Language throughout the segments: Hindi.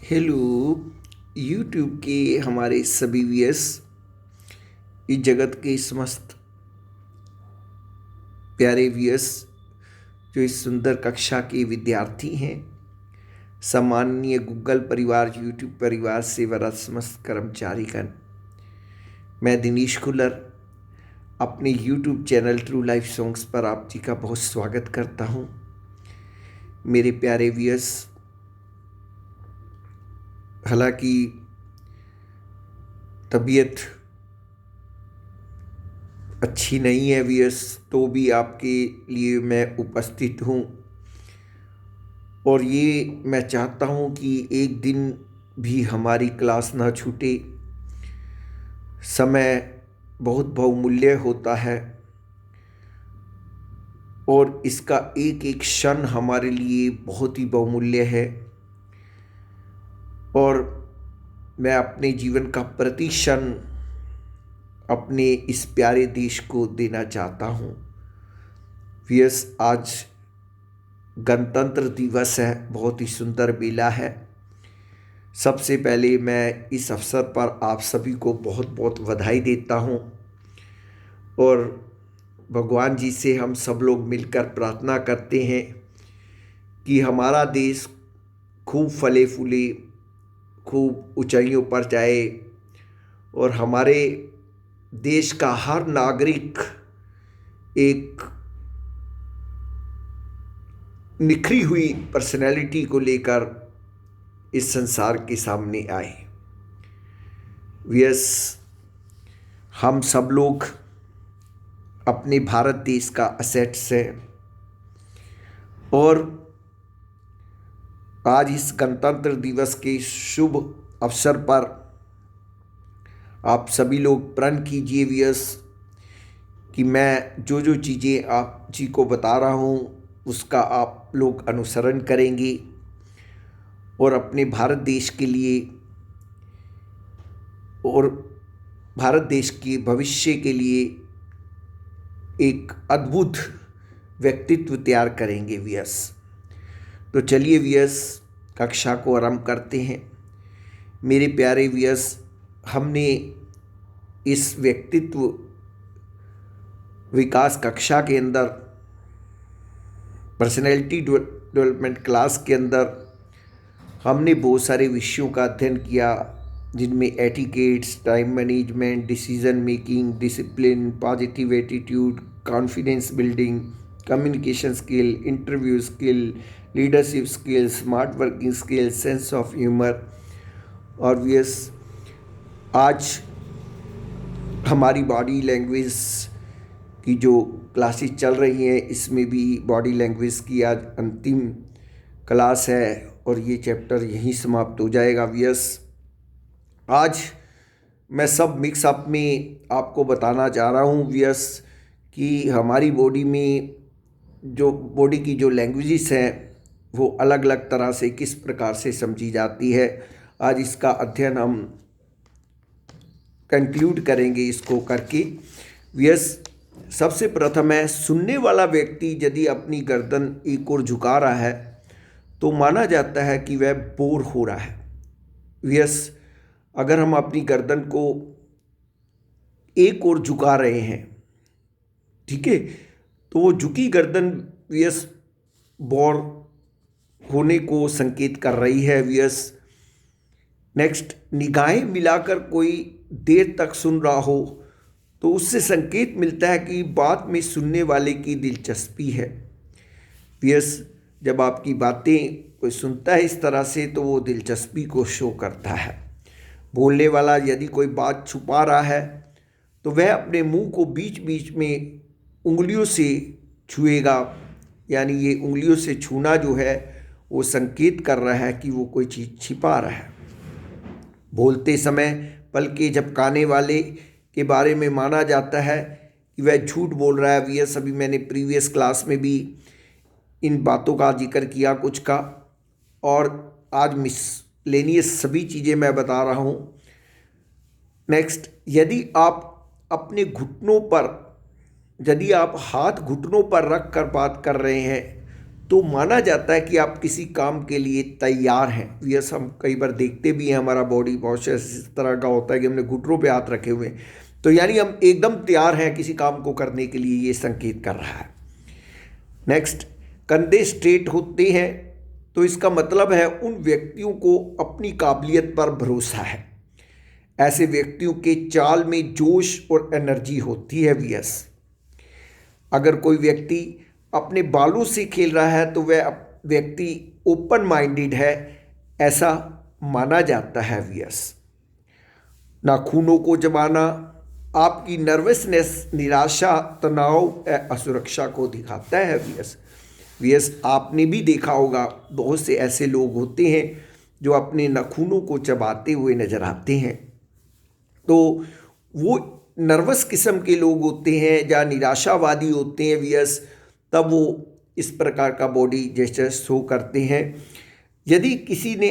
हेलो यूट्यूब के हमारे सभी व्यूअर्स, इस जगत के समस्त प्यारे व्यूअर्स जो इस सुंदर कक्षा के विद्यार्थी हैं, सम्माननीय गूगल परिवार, यूट्यूब परिवार से वरा समस्त कर्मचारीगण। मैं दिनेश खुलर अपने YouTube channel true life songs पर आप जी का बहुत स्वागत करता हूं। मेरे प्यारे व्यूअर्स, हालांकि तबीयत अच्छी नहीं है व्यूअर्स, तो भी आपके लिए मैं उपस्थित हूँ। और ये मैं चाहता हूँ कि एक दिन भी हमारी क्लास ना छूटे। समय बहुत बहुमूल्य होता है और इसका एक एक क्षण हमारे लिए बहुत ही बहुमूल्य है। और मैं अपने जीवन का प्रति क्षण अपने इस प्यारे देश को देना चाहता हूँ। व्यूअर्स, आज गणतंत्र दिवस है, बहुत ही सुंदर बेला है। सबसे पहले मैं इस अवसर पर आप सभी को बहुत बहुत बधाई देता हूँ और भगवान जी से हम सब लोग मिलकर प्रार्थना करते हैं कि हमारा देश खूब फले फूले, खूब ऊंचाइयों पर जाए और हमारे देश का हर नागरिक एक निखरी हुई पर्सनैलिटी को लेकर इस संसार के सामने आए। यस, हम सब लोग अपने भारत देश का असेट्स हैं और आज इस गणतंत्र दिवस के शुभ अवसर पर आप सभी लोग प्रण कीजिए व्यूअर्स कि मैं जो जो चीज़ें आप जी को बता रहा हूँ उसका आप लोग अनुसरण करेंगे और अपने भारत देश के लिए और भारत देश के भविष्य के लिए एक अद्भुत व्यक्तित्व तैयार करेंगे व्यूअर्स। तो चलिए व्यूअर्स, कक्षा को आरंभ करते हैं। मेरे प्यारे व्यूअर्स, हमने इस व्यक्तित्व विकास कक्षा के अंदर, पर्सनैलिटी डेवलपमेंट क्लास के अंदर हमने बहुत सारे विषयों का अध्ययन किया, जिनमें etiquettes, time management, decision making, discipline, positive attitude, confidence building, communication skill, interview skill, leadership skill, smart working skill, sense of humour. और यस, आज हमारी बॉडी लैंग्वेज की जो क्लासेस चल रही हैं, इसमें भी बॉडी लैंग्वेज की आज अंतिम क्लास है और ये चैप्टर यहीं समाप्त हो जाएगा व्यूअर्स। आज मैं सब मिक्सअप में आपको बताना चाह रहा हूँ व्यूअर्स कि हमारी बॉडी में जो बॉडी की जो लैंग्वेजेस हैं वो अलग अलग तरह से किस प्रकार से समझी जाती है। आज इसका अध्ययन हम कंक्लूड करेंगे इसको करके। व्यूअर्स, सबसे प्रथम है, सुनने वाला व्यक्ति यदि अपनी गर्दन एक ओर झुका रहा है तो माना जाता है कि वह बोर हो रहा है। व्यूअर्स, अगर हम अपनी गर्दन को एक ओर झुका रहे हैं, ठीक है, तो वो झुकी गर्दन व्यूअर्स बोर होने को संकेत कर रही है व्यूअर्स। नेक्स्ट, निगाहें मिलाकर कोई देर तक सुन रहा हो तो उससे संकेत मिलता है कि बात में सुनने वाले की दिलचस्पी है। व्यूअर्स, जब आपकी बातें कोई सुनता है इस तरह से तो वो दिलचस्पी को शो करता है। बोलने वाला यदि कोई बात छुपा रहा है तो वह अपने मुंह को बीच बीच में उंगलियों से छुएगा, यानी ये उंगलियों से छूना जो है वो संकेत कर रहा है कि वो कोई चीज़ छिपा रहा है। बोलते समय पलकें झपकाने वाले के बारे में माना जाता है कि वह झूठ बोल रहा है। यह सभी मैंने प्रीवियस क्लास में भी इन बातों का जिक्र किया कुछ का, और आज मिसलेनियस सभी चीज़ें मैं बता रहा हूँ। नेक्स्ट, यदि आप हाथ घुटनों पर रख कर बात कर रहे हैं तो माना जाता है कि आप किसी काम के लिए तैयार हैं। यस, हम कई बार देखते भी हैं हमारा बॉडी पॉस्चर इस तरह का होता है कि हमने घुटनों पे हाथ रखे हुए हैं, तो यानी हम एकदम तैयार हैं किसी काम को करने के लिए, ये संकेत कर रहा है। नेक्स्ट, कंधे स्ट्रेट होते हैं तो इसका मतलब है उन व्यक्तियों को अपनी काबिलियत पर भरोसा है। ऐसे व्यक्तियों के चाल में जोश और एनर्जी होती है। वीएस, अगर कोई व्यक्ति अपने बालों से खेल रहा है तो वह व्यक्ति ओपन माइंडेड है, ऐसा माना जाता है। वीएस, नाखूनों को चबाना आपकी नर्वसनेस, निराशा, तनाव, असुरक्षा को दिखाता है। वीएस, आपने भी देखा होगा बहुत से ऐसे लोग होते हैं जो अपने नाखूनों को चबाते हुए नजर आते हैं, तो वो नर्वस किस्म के लोग होते हैं या निराशावादी होते हैं। वीएस, तब वो इस प्रकार का बॉडी जेस्चर शो करते हैं। यदि किसी ने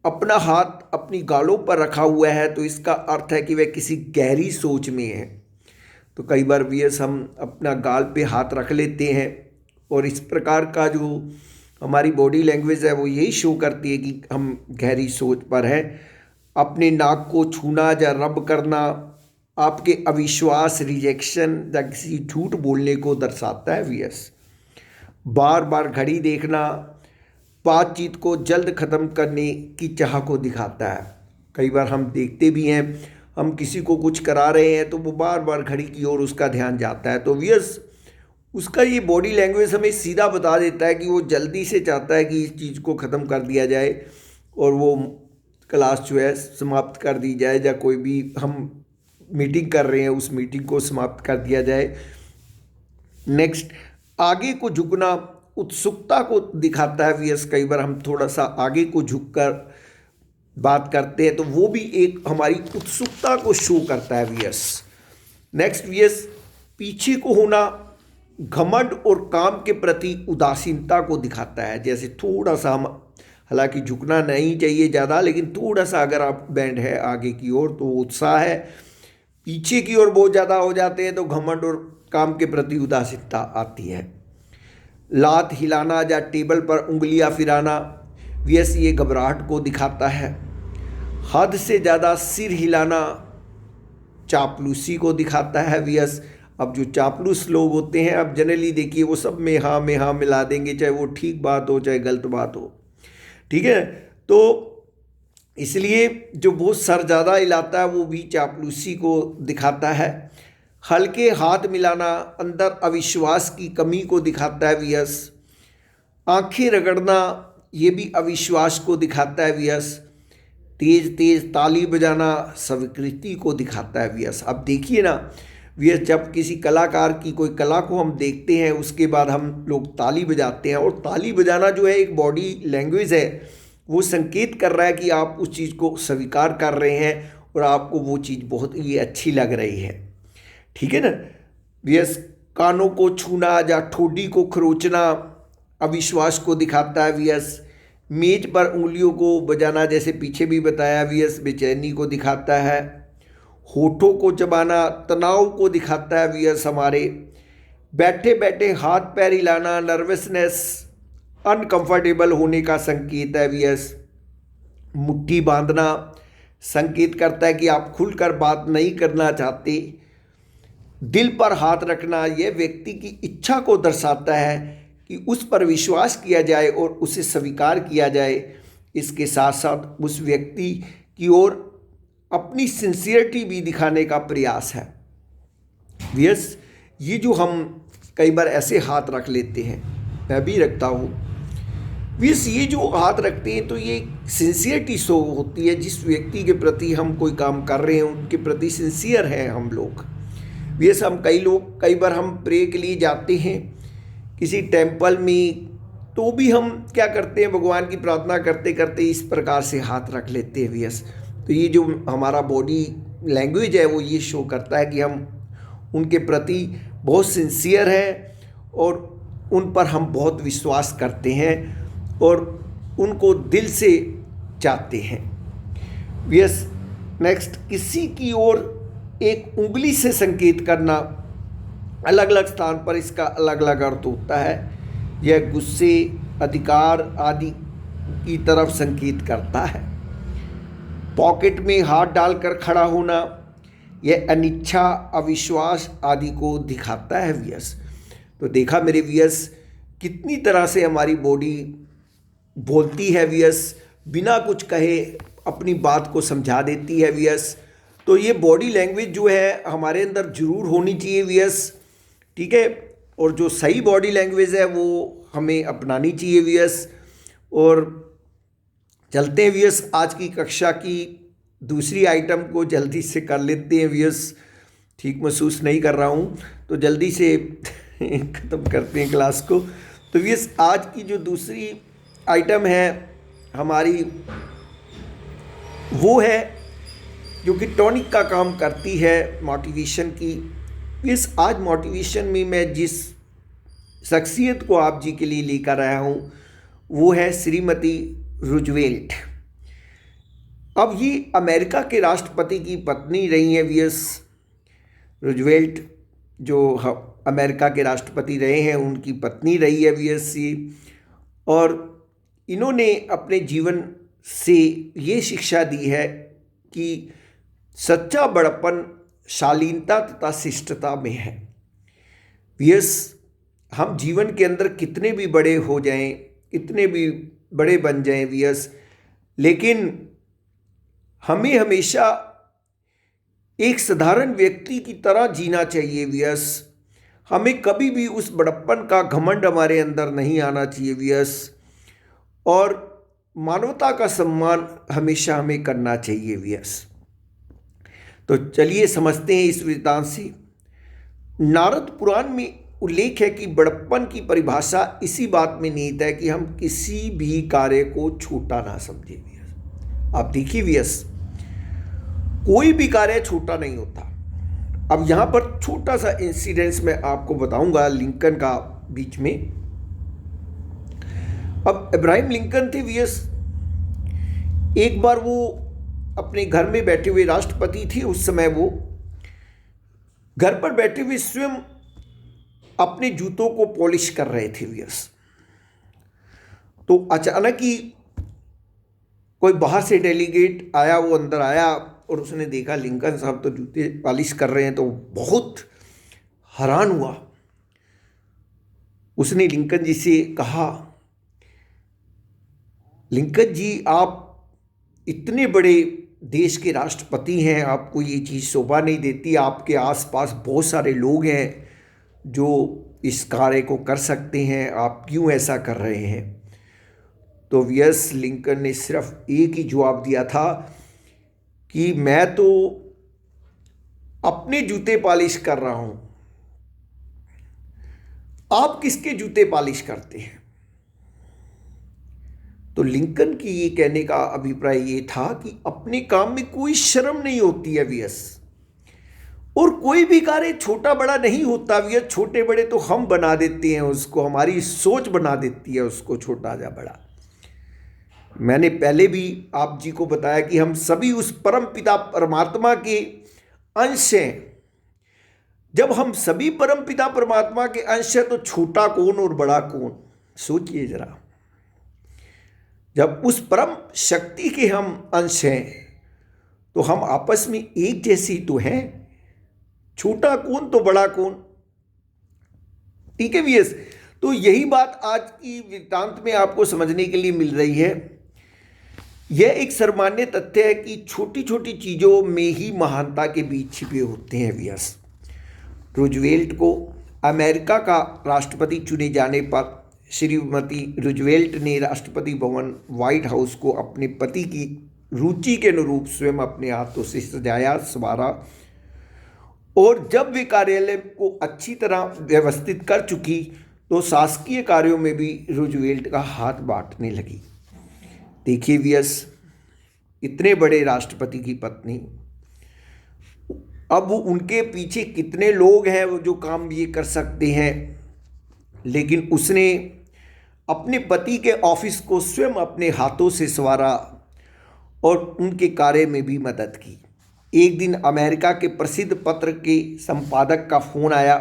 अपना हाथ अपनी गालों पर रखा हुआ है तो इसका अर्थ है कि वह किसी गहरी सोच में है। तो कई बार वीएस हम अपना गाल पे हाथ रख लेते हैं और इस प्रकार का जो हमारी बॉडी लैंग्वेज है वो यही शो करती है कि हम गहरी सोच पर हैं। अपने नाक को छूना या रब करना आपके अविश्वास, रिजेक्शन या किसी झूठ बोलने को दर्शाता है। वीएस, बार बार घड़ी देखना बातचीत को जल्द ख़त्म करने की चाह को दिखाता है। कई बार हम देखते भी हैं, हम किसी को कुछ करा रहे हैं तो वो बार बार घड़ी की ओर उसका ध्यान जाता है, तो वीएस उसका ये बॉडी लैंग्वेज हमें सीधा बता देता है कि वो जल्दी से चाहता है कि इस चीज़ को ख़त्म कर दिया जाए और वो क्लास जो है समाप्त कर दी जाए, या कोई भी हम मीटिंग कर रहे हैं उस मीटिंग को समाप्त कर दिया जाए। नेक्स्ट, आगे को झुकना उत्सुकता को दिखाता है। वीएस, कई बार हम थोड़ा सा आगे को झुककर बात करते हैं तो वो भी एक हमारी उत्सुकता को शो करता है। वीएस, नेक्स्ट, वीएस पीछे को होना घमंड और काम के प्रति उदासीनता को दिखाता है। जैसे थोड़ा सा हम, हालांकि झुकना नहीं चाहिए ज़्यादा, लेकिन थोड़ा सा अगर आप बैंड है आगे की ओर तो उत्साह है, पीछे की ओर बहुत ज़्यादा हो जाते हैं तो घमंड और काम के प्रति उदासीनता आती है। लात हिलाना या टेबल पर उंगलियां फिराना, वीएस ये घबराहट को दिखाता है। हद से ज़्यादा सिर हिलाना चापलूसी को दिखाता है। वीएस, अब जो चापलूस लोग होते हैं, अब जनरली देखिए वो सब में हाँ मिला देंगे, चाहे वो ठीक बात हो चाहे गलत बात हो, ठीक है। तो इसलिए जो बहुत सर ज़्यादा हिलाता है वो भी चापलूसी को दिखाता है। हल्के हाथ मिलाना अंदर अविश्वास की कमी को दिखाता है। वीएस, आंखें रगड़ना ये भी अविश्वास को दिखाता है। वीएस, तेज तेज ताली बजाना स्वीकृति को दिखाता है। वीएस, अब देखिए ना वीएस, जब किसी कलाकार की कोई कला को हम देखते हैं उसके बाद हम लोग ताली बजाते हैं, और ताली बजाना जो है एक बॉडी लैंग्वेज है, वो संकेत कर रहा है कि आप उस चीज़ को स्वीकार कर रहे हैं और आपको वो चीज़ बहुत ही अच्छी लग रही है, ठीक है ना। वीएस, कानों को छूना या ठोडी को खरोचना अविश्वास को दिखाता है। वीएस, मेज पर उंगलियों को बजाना, जैसे पीछे भी बताया, वीएस बेचैनी को दिखाता है। होठों को चबाना तनाव को दिखाता है। वीएस, हमारे बैठे बैठे हाथ पैर हिलाना नर्वसनेस, अनकंफर्टेबल होने का संकेत है। वीएस, मुट्ठी बांधना संकेत करता है कि आप खुलकर बात नहीं करना चाहते। दिल पर हाथ रखना यह व्यक्ति की इच्छा को दर्शाता है कि उस पर विश्वास किया जाए और उसे स्वीकार किया जाए। इसके साथ साथ उस व्यक्ति की ओर अपनी सिंसियरिटी भी दिखाने का प्रयास है। वीएस, ये जो हम कई बार ऐसे हाथ रख लेते हैं, मैं भी रखता हूँ। वीएस, ये जो हाथ रखते हैं तो ये सिंसियरिटी शो होती है, जिस व्यक्ति के प्रति हम कोई काम कर रहे हैं उनके प्रति सिंसियर हैं हम लोग। वीएस, हम कई बार हम प्रे के लिए जाते हैं किसी टेम्पल में, तो भी हम क्या करते हैं, भगवान की प्रार्थना करते करते इस प्रकार से हाथ रख लेते हैं। वीएस, तो ये जो हमारा बॉडी लैंग्वेज है वो ये शो करता है कि हम उनके प्रति बहुत सिंसियर हैं और उन पर हम बहुत विश्वास करते हैं और उनको दिल से चाहते हैं। वीएस, नेक्स्ट, किसी की ओर एक उंगली से संकेत करना, अलग अलग स्थान पर इसका अलग अलग अर्थ होता है। यह गुस्से, अधिकार आदि की तरफ संकेत करता है। पॉकेट में हाथ डालकर खड़ा होना यह अनिच्छा, अविश्वास आदि को दिखाता है व्यस। तो देखा मेरे व्यस, कितनी तरह से हमारी बॉडी बोलती है व्यस, बिना कुछ कहे अपनी बात को समझा देती है व्यस। तो ये बॉडी लैंग्वेज जो है हमारे अंदर जरूर होनी चाहिए व्यस, ठीक है। और जो सही बॉडी लैंग्वेज है वो हमें अपनानी चाहिए व्यस। और चलते हैं व्यस, आज की कक्षा की दूसरी आइटम को जल्दी से कर लेते हैं व्यस। ठीक महसूस नहीं कर रहा हूँ तो जल्दी से ख़त्म करते हैं क्लास को। तो व्यस, आज की जो दूसरी आइटम है हमारी, वो है जो कि टॉनिक का काम करती है मोटिवेशन की। इस आज मोटिवेशन में मैं जिस शख्सियत को आप जी के लिए लेकर आया हूँ वो है श्रीमती रूजवेल्ट। अब ये अमेरिका के राष्ट्रपति की पत्नी रही हैं वीएस रूजवेल्ट, जो अमेरिका के राष्ट्रपति रहे हैं उनकी पत्नी रही है वीएस सी। और इन्होंने अपने जीवन से ये शिक्षा दी है कि सच्चा बड़प्पन शालीनता तथा शिष्टता में है। वीएस, हम जीवन के अंदर कितने भी बड़े हो जाएं, कितने भी बड़े बन जाएं वीएस, लेकिन हमें हमेशा एक साधारण व्यक्ति की तरह जीना चाहिए वीएस। हमें कभी भी उस बड़प्पन का घमंड हमारे अंदर नहीं आना चाहिए वीएस। और मानवता का सम्मान हमेशा हमें करना चाहिए वीएस। तो चलिए समझते हैं इस वृत्तांत से। नारद पुराण में उल्लेख है कि बड़प्पन की परिभाषा इसी बात में निहित है कि हम किसी भी कार्य को छोटा ना समझें वीएस। आप देखिए वीएस, कोई भी कार्य छोटा नहीं होता। अब यहाँ पर छोटा सा इंसिडेंस मैं आपको बताऊंगा लिंकन का बीच में। अब इब्राहिम लिंकन थे वीएस, एक बार वो अपने घर में बैठे हुए राष्ट्रपति थे। उस समय वो घर पर बैठे हुए स्वयं अपने जूतों को पॉलिश कर रहे थे वीएस। तो अचानक ही कोई बाहर से डेलीगेट आया, वो अंदर आया और उसने देखा लिंकन साहब तो जूते पॉलिश कर रहे हैं, तो बहुत हैरान हुआ। उसने लिंकन जी से कहा, लिंकन जी आप इतने बड़े देश के राष्ट्रपति हैं, आपको ये चीज़ शोभा नहीं देती? आपके आसपास बहुत सारे लोग हैं जो इस कार्य को कर सकते हैं, आप क्यों ऐसा कर रहे हैं? तो वीएस लिंकन ने सिर्फ एक ही जवाब दिया था कि मैं तो अपने जूते पॉलिश कर रहा हूं, आप किसके जूते पॉलिश करते हैं? तो लिंकन की ये कहने का अभिप्राय ये था कि अपने काम में कोई शर्म नहीं होती है वीएस, और कोई भी कार्य छोटा बड़ा नहीं होता वीएस। छोटे बड़े तो हम बना देते हैं उसको, हमारी सोच बना देती है उसको छोटा या बड़ा। मैंने पहले भी आप जी को बताया कि हम सभी उस परम पिता परमात्मा के अंश हैं। जब हम सभी परम पिता परमात्मा के अंश हैं तो छोटा कौन और बड़ा कौन? सोचिए जरा। जब उस परम शक्ति के हम अंश हैं तो हम आपस में एक जैसी तो हैं। छोटा कौन तो बड़ा कौन? ठीक है वीएस। तो यही बात आज की वृत्तांत में आपको समझने के लिए मिल रही है। यह एक सर्वमान्य तथ्य है कि छोटी छोटी चीज़ों में ही महानता के बीच छिपे होते हैं वीएस। रूजवेल्ट को अमेरिका का राष्ट्रपति चुने जाने पर श्रीमती रूजवेल्ट ने राष्ट्रपति भवन व्हाइट हाउस को अपने पति की रुचि के अनुरूप स्वयं अपने हाथों से सजाया संवारा। और जब वे कार्यालय को अच्छी तरह व्यवस्थित कर चुकी तो शासकीय कार्यों में भी रूजवेल्ट का हाथ बांटने लगी। देखिए वीएस, इतने बड़े राष्ट्रपति की पत्नी, अब उनके पीछे कितने लोग हैं वो जो काम ये कर सकते हैं, लेकिन उसने अपने पति के ऑफिस को स्वयं अपने हाथों से संवारा और उनके कार्य में भी मदद की। एक दिन अमेरिका के प्रसिद्ध पत्र के संपादक का फ़ोन आया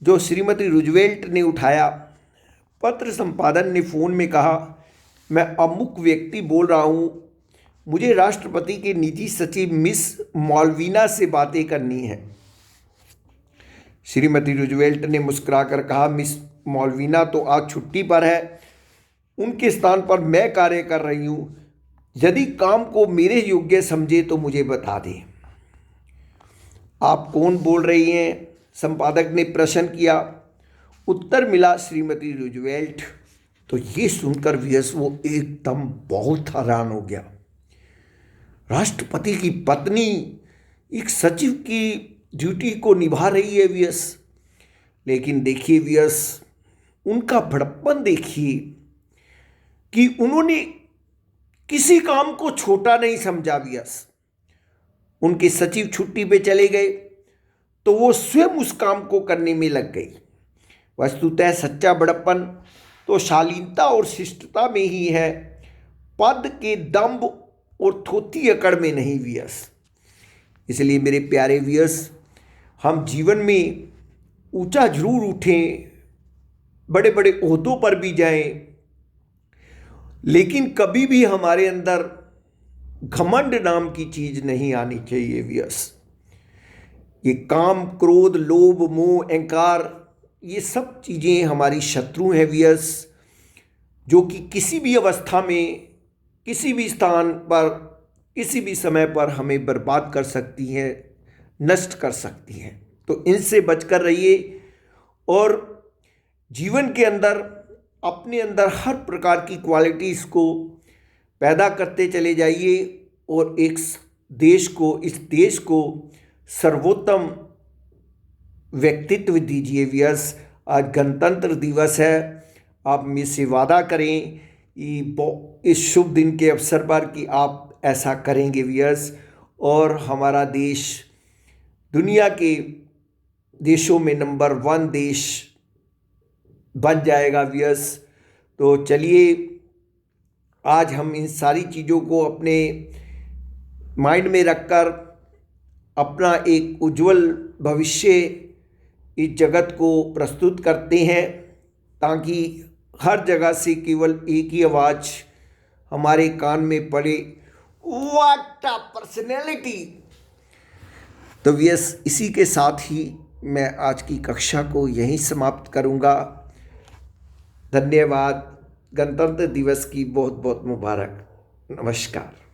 जो श्रीमती रूजवेल्ट ने उठाया। पत्र संपादन ने फ़ोन में कहा, मैं अमुक व्यक्ति बोल रहा हूँ, मुझे राष्ट्रपति के निजी सचिव मिस मालवीना से बातें करनी है। श्रीमती रूजवेल्ट ने मुस्कुराकर कहा, मिस मालवीना तो आज छुट्टी पर है, उनके स्थान पर मैं कार्य कर रही हूँ। यदि काम को मेरे योग्य समझे तो मुझे बता दें। आप कौन बोल रही हैं? संपादक ने प्रश्न किया। उत्तर मिला, श्रीमती रूजवेल्ट। तो ये सुनकर वीएस वो एकदम बहुत हैरान हो गया। राष्ट्रपति की पत्नी एक सचिव की ड्यूटी को निभा रही है वीएस। लेकिन देखिए वीएस, उनका बड़प्पन देखिए कि उन्होंने किसी काम को छोटा नहीं समझा वीएस। उनके सचिव छुट्टी पे चले गए तो वो स्वयं उस काम को करने में लग गई। वस्तुतः सच्चा बड़प्पन तो शालीनता और शिष्टता में ही है, पद के दंभ और थोथी अकड़ में नहीं वीएस। इसलिए मेरे प्यारे वीएस, हम जीवन में ऊंचा जरूर उठें, बड़े बड़े ओहदों पर भी जाएं, लेकिन कभी भी हमारे अंदर घमंड नाम की चीज़ नहीं आनी चाहिए वीएस। ये काम, क्रोध, लोभ, मोह, अहंकार, ये सब चीज़ें हमारी शत्रु हैं वीएस, जो कि किसी भी अवस्था में, किसी भी स्थान पर, किसी भी समय पर हमें बर्बाद कर सकती हैं, नष्ट कर सकती हैं। तो इनसे बचकर रहिए और जीवन के अंदर अपने अंदर हर प्रकार की क्वालिटीज़ को पैदा करते चले जाइए और एक देश को, इस देश को सर्वोत्तम व्यक्तित्व दीजिए वीएस। आज गणतंत्र दिवस है, आप में से वादा करें इस शुभ दिन के अवसर पर कि आप ऐसा करेंगे वीएस, और हमारा देश दुनिया के देशों में नंबर 1 देश बन जाएगा वीएस। तो चलिए, आज हम इन सारी चीज़ों को अपने माइंड में रखकर अपना एक उज्जवल भविष्य इस जगत को प्रस्तुत करते हैं, ताकि हर जगह से केवल एक ही आवाज़ हमारे कान में पड़े, व्हाट अ पर्सनैलिटी। तो यस, इसी के साथ ही मैं आज की कक्षा को यहीं समाप्त करूंगा। धन्यवाद। गणतंत्र दिवस की बहुत बहुत मुबारक। नमस्कार।